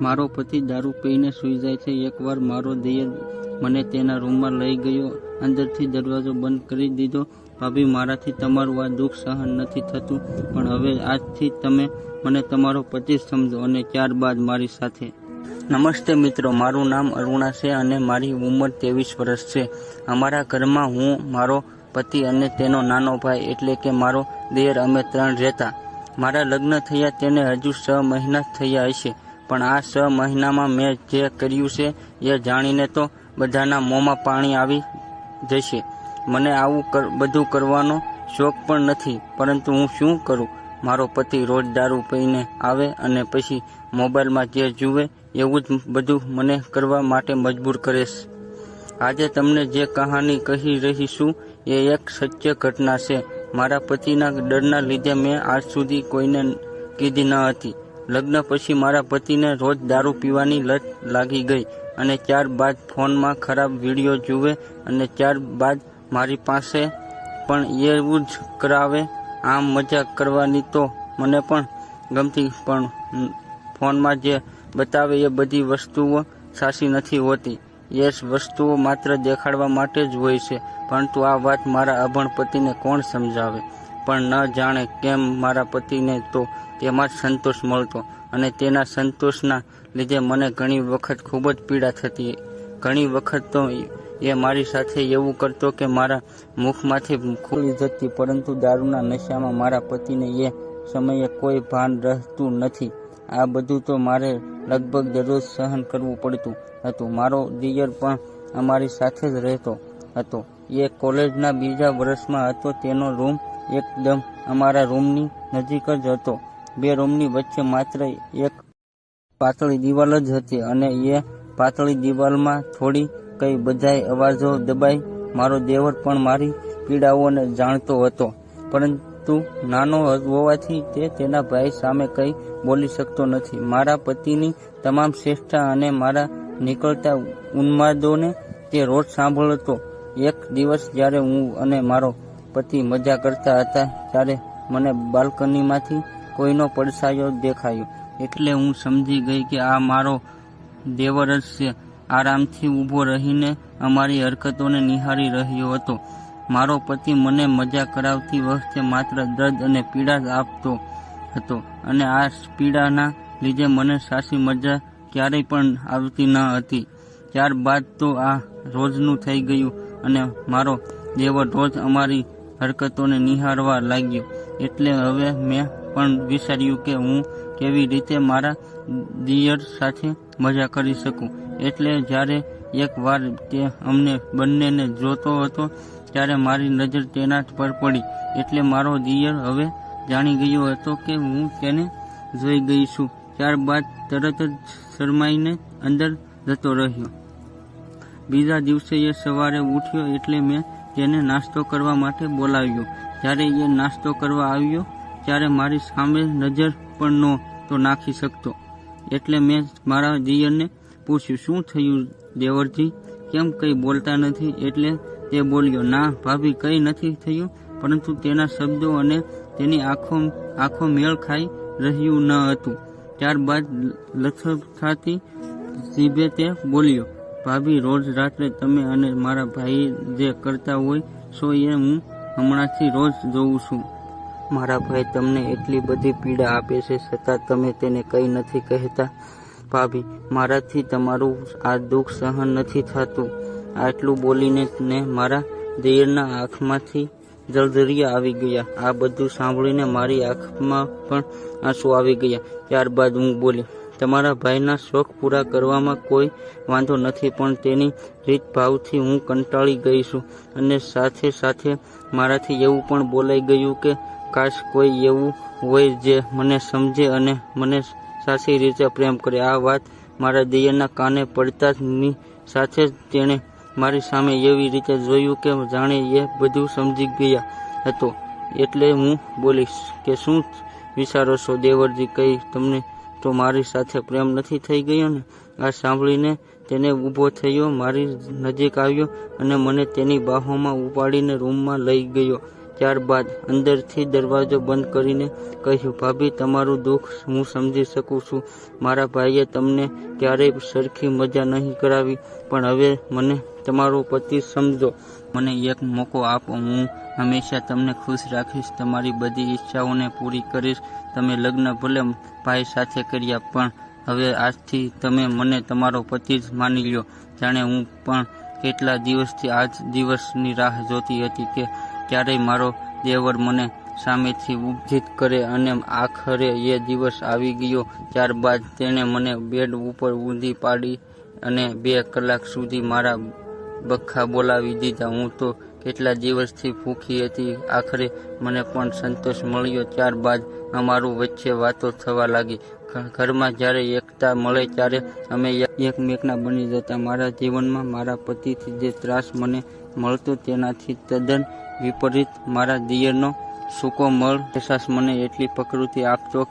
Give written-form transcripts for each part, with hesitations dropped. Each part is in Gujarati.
મારો પતિ દારૂ પીને સૂઈ જાય છે. એકવાર મારો દિયર મને તેના રૂમમાં લઈ ગયો, અંદરથી દરવાજો બંધ કરી દીધો. ભાભી, મારાથી તમારું આ દુઃખ સહન નથી થતું, પણ હવે આજથી તમે મને તમારો પતિ સમજો અને ત્યારબાદ મારી સાથે. નમસ્તે મિત્રો, મારું નામ અરુણા છે અને મારી ઉંમર 23 વર્ષ છે. અમારા ઘરમાં હું, મારો પતિ અને તેનો નાનો ભાઈ એટલે કે મારો દિયર, અમે 3 રહેતા. મારા લગ્ન થયા તેને હજુ 6 મહિના થયા હશે, પણ આ 6 મહિનામાં મેં જે કર્યું છે એ જાણીને તો બધાના મોંમાં પાણી આવી જશે. મને આવું બધું કરવાનો શોખ પણ નથી, પરંતુ હું શું કરું? મારો પતિ રોજ દારૂ પીને આવે અને પછી મોબાઈલમાં જે જુએ એવું જ બધું મને કરવા માટે મજબૂર કરે છે. આજે તમને જે કહાની કહી રહી છું એ એક સત્ય ઘટના છે. મારા પતિના ડરના લીધે મેં આજ સુધી કોઈને કીધી ન હતી. લગ્ન પછી મારા પતિને રોજ દારૂ પીવાની લત લાગી ગઈ અને ત્યારબાદ ફોનમાં ખરાબ વિડીયો જુએ અને ત્યારબાદ મારી પાસે પણ એવું જ કરાવે. આમ મજાક કરવાની તો મને પણ ગમતી, પણ ફોનમાં જે બતાવે એ બધી વસ્તુઓ સાચી નથી હોતી. એ વસ્તુઓ માત્ર દેખાડવા માટે જ હોય છે, પરંતુ આ વાત મારા અભણ પતિને કોણ સમજાવે? પણ ન જાણે કેમ મારા પતિને તો તેમાં જ સંતોષ મળતો અને તેના સંતોષના લીધે મને ઘણી વખત ખૂબ જ પીડા થતી. ઘણી વખત તો એ મારી સાથે એવું કરતો કે મારા મુખમાંથી ખુલી જતી, પરંતુ દારૂના નશામાં મારા પતિને એ સમયે કોઈ ભાન રહેતું નથી. આ બધું તો મારે લગભગ દરરોજ સહન કરવું પડતું હતું. મારો દિયર પણ અમારી સાથે જ રહેતો હતો. એ કોલેજના બીજા વર્ષમાં હતો. તેનો રૂમ એકદમ અમારા રૂમની નજીક જ હતો. 2 રૂમની વચ્ચે માત્ર એક પાતળી દિવાલ જ હતી અને એ પાતળી દિવાલમાં થોડી કઈ બધાય અવાજો દબાઈ. મારો દેવર પણ મારી પીડાઓને જાણતો હતો, પરંતુ નાનો હોવાથી તે તેના ભાઈ સામે કંઈ બોલી શકતો નથી. મારા પતિની તમામ ચેષ્ટા અને મારા નીકળતા ઉન્માદોને તે રોજ સાંભળતો. એક દિવસ જ્યારે હું અને મારો પતિ મજા કરતા હતા ત્યારે મને બાલ્કનીમાંથી કોઈનો પડછાયો દેખાયો. એટલે હું સમજી ગઈ કે આ મારો દેવર જ છે. આરામથી ઊભો રહીને અમારી હરકતોને નિહાળી રહ્યો હતો. મારો પતિ મને મજા કરાવતી વખતે માત્ર દર્દ અને પીડા જ આપતો હતો, અને આ પીડાના લીધે મને સાચી મજા ક્યારેય પણ આવતી ન હતી. ત્યારબાદ તો આ રોજનું થઈ ગયું અને મારો દેવર રોજ અમારી હરકતોને નિહાળવા લાગ્યો. એટલે હવે મેં પણ વિચાર્યું કે હું કેવી રીતે મારા દિયર સાથે મજા કરી શકું. એટલે જ્યારે એક વાર તે અમને બંનેને જોતો હતો ત્યારે મારી નજર તેના પર પડી. એટલે મારો દિયર હવે જાણી ગયો હતો કે હું તેને જોઈ ગઈ છું. ત્યારબાદ તરત જ શરમાઈને અંદર જતો રહ્યો. બીજા દિવસે એ સવારે ઉઠ્યો એટલે મેં તેને નાસ્તો કરવા માટે બોલાવ્યો. જ્યારે એ નાસ્તો કરવા આવ્યો ત્યારે મારી સામે નજર પણ નહોતો નાખી શકતો. એટલે મેં મારા દિયરને પૂછ્યું, શું થયું દેવરજી, કેમ કંઈ બોલતા નથી? એટલે તે બોલ્યો, ના ભાભી, કંઈ નથી થયું, પરંતુ તેના શબ્દો અને તેની આંખો મેળ ખાઈ રહ્યું ન હતું. ત્યારબાદ લથપથાતી જીભે તે બોલ્યો, ભાભી, રોજ રાત્રે તમે અને મારા ભાઈ જે કરતા હોય છો એ હું હમણાંથી રોજ જોઉં છું. મારા ભાઈ તમને એટલી બધી પીડા આપે છે છતાં તમે તેને કંઈ નથી કહેતા. ભાભી, મારાથી તમારું આ દુઃખ સહન નથી થતું. આટલું બોલીને ને મારા દિયરના આંખમાંથી જળજરિયા આવી ગયા. આ બધું સાંભળીને મારી આંખમાં પણ આંસુ આવી ગયા. ત્યારબાદ હું બોલી, તમારા ભાઈના શોખ પૂરા કરવામાં કોઈ વાંધો નથી, પણ તેની રીતભાવથી હું કંટાળી ગઈ છું. અને સાથે સાથે મારાથી એવું પણ બોલાઈ ગયું કે કાશ કોઈ એવું હોય જે મને સમજે અને મને સાચી રીતે પ્રેમ કરે. આ વાત મારા દિયરના કાને પડતા જ ની સાથે જ તેણે મારી સામે એવી રીતે જોયું કે જાણે એ બધું સમજી ગયા હતો. એટલે હું બોલીશ કે શું વિચારો છો દેવરજી, કંઈ તમને તો મારી સાથે પ્રેમ નથી થઈ ગયો ને? આ સાંભળીને તેને ઊભો થયો, મારી નજીક આવ્યો અને મને તેની બાહોમાં ઉપાડીને રૂમમાં લઈ ગયો. ત્યારબાદ અંદરથી દરવાજો બંધ કરીને કહ્યું, ભાભી, તમારું દુઃખ હું સમજી શકું છું. મારા ભાઈએ તમને ક્યારેય સરખી મજા નહીં કરાવી, પણ હવે મને તમારો પતિ સમજો. મને એક મોકો આપો. હું હંમેશા તમને ખુશ રાખીશ, તમારી બધી ઈચ્છાઓને પૂરી કરીશ. તમે લગ્ન ભલે ભાઈ સાથે કર્યા, પણ હવે આજથી તમે મને તમારો પતિ જ માની લ્યો. જાણે હું પણ કેટલા દિવસથી આજ દિવસની રાહ જોતી હતી કે ક્યારેય મારો દેવર મને સામેથી ઉપજીત કરે, અને આખરે એ દિવસ આવી ગયો. ત્યારબાદ તેણે મને બેડ ઉપર ઊંધી પાડી અને 2 કલાક સુધી મારા બખ્ખા બોલાવી દીધા. હું તો કેટલા દિવસથી ભૂખી હતી. આખરે મને પણ સંતોષ મળ્યો. ત્યારબાદ અમારું વચ્ચે વાતો થવા લાગી. ઘરમાં જ્યારે એકતા મળે ત્યારે અમે એકમેકના બની જતા. મારા જીવનમાં મારા પતિથી જે ત્રાસ મને મળતો તેનાથી તદ્દન વિપરીત મારા દિયરનો સૂકો મળ અહેસાસ મને એટલી પ્રકૃતિ આપતો.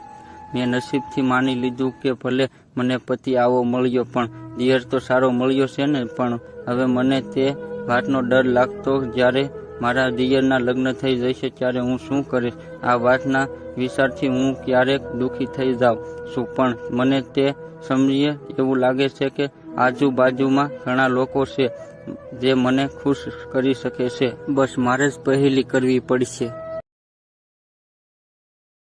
મેં નસીબથી માની લીધું કે ભલે મને પતિ આવો મળ્યો, પણ દિયર તો સારો મળ્યો છે ને. પણ હવે મને તે વાતનો ડર લાગતો, જ્યારે મારા દિયરના લગ્ન થઈ જશે ત્યારે હું શું કરીશ. આ વાતના વિચારથી હું ક્યારેક દુઃખી થઈ જાઉં છું, પણ મને તે સમયે એવું લાગે છે કે આજુબાજુમાં ઘણા લોકો છે જે મને ખુશ કરી શકે છે. બસ મારે જ પહેલી કરવી પડશે.